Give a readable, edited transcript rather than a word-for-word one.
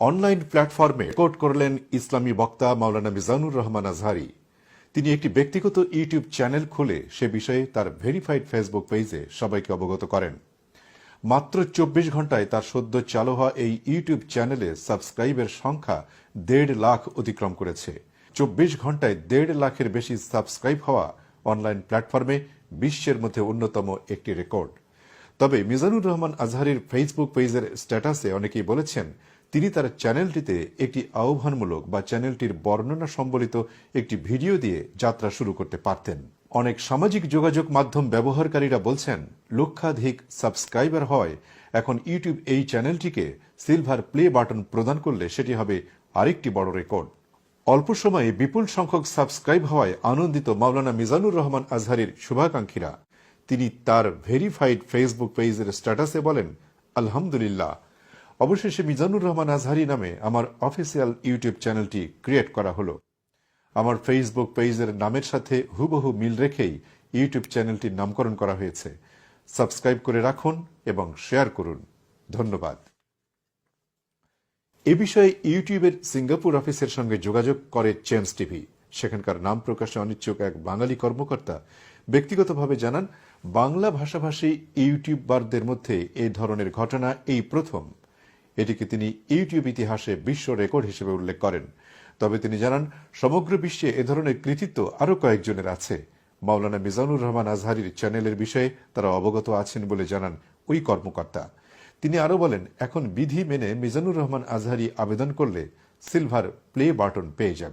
Online প্ল্যাটফর্মে record করলেন ইসলামী বক্তা মাওলানা মিজানুর রহমান আজহারী। তিনি একটি ব্যক্তিগত ইউটিউব চ্যানেল খুলে সে বিষয়ে তার ভেরিফাইড ফেসবুক পেজে সবাইকে অবগত করেন। মাত্র ২৪ ঘণ্টায় তার সদ্য চালু হওয়া এই ইউটিউব চ্যানেলে সাবস্ক্রাইবের সংখ্যা ১.৫ লাখ অতিক্রম করেছে। ২৪ ঘণ্টায় ১.৫ লাখের বেশি সাবস্ক্রাইব হওয়া অনলাইন প্ল্যাটফর্মে বিশ্বের মধ্যে অন্যতম একটি রেকর্ড। তবে মিজানুর রহমান আজহারীর ফেসবুক পেজের স্ট্যাটাসে অনেকেই বলেছেন তিনি তার চ্যানেলটিতে একটি আহ্বানমূলক বা চ্যানেলটির বর্ণনা সম্বলিত একটি ভিডিও দিয়ে যাত্রা শুরু করতে পারতেন। অনেক সামাজিক যোগাযোগ মাধ্যম ব্যবহারকারীরা বলছেন লক্ষাধিক সাবস্ক্রাইবার হয় এখন ইউটিউব এই চ্যানেলটিকে সিলভার প্লে বাটন প্রদান করলে সেটি হবে আরেকটি বড় রেকর্ড। অল্প সময়ে বিপুল সংখ্যক সাবস্ক্রাইব হওয়ায় আনন্দিত মাওলানা মিজানুর রহমান আজহারীর শুভাকাঙ্ক্ষীরা। তিনি তার ভেরিফাইড ফেসবুক পেজের স্ট্যাটাসে বলেন, আলহামদুলিল্লাহ, অবশেষে মিজানুর রহমান আজহারী নামে আমার অফিসিয়াল ইউটিউব চ্যানেলটি ক্রিয়েট করা হলো। আমার ফেসবুক পেজের নামের সাথে হুবহু মিল রেখেই ইউটিউব চ্যানেলটির নামকরণ করা হয়েছে। সাবস্ক্রাইব করে রাখুন এবং শেয়ার করুন। ধন্যবাদ। এ বিষয়ে ইউটিউবের সিঙ্গাপুর অফিসের সঙ্গে যোগাযোগ করে চেঞ্জ টিভি। সেখানকার নাম প্রকাশে অনিচ্ছুক এক বাঙালি কর্মকর্তা ব্যক্তিগতভাবে জানান, বাংলা ভাষাভাষী ইউটিউবারদের মধ্যে এই ধরনের ঘটনা এই প্রথম। এটিকে তিনি ইউটিউব ইতিহাসে বিশ্ব রেকর্ড হিসেবে উল্লেখ করেন। তবে তিনি জানান, সমগ্র বিশ্বে এ ধরনের কৃতিত্ব আরও কয়েকজনের আছে। মাওলানা মিজানুর রহমান আজহারীর চ্যানেলের বিষয়ে তারা অবগত আছেন বলে জানান ওই কর্মকর্তা। তিনি আরও বলেন, এখন বিধি মেনে মিজানুর রহমান আজহারী আবেদন করলে সিলভার প্লে বাটন পেয়ে যাবে।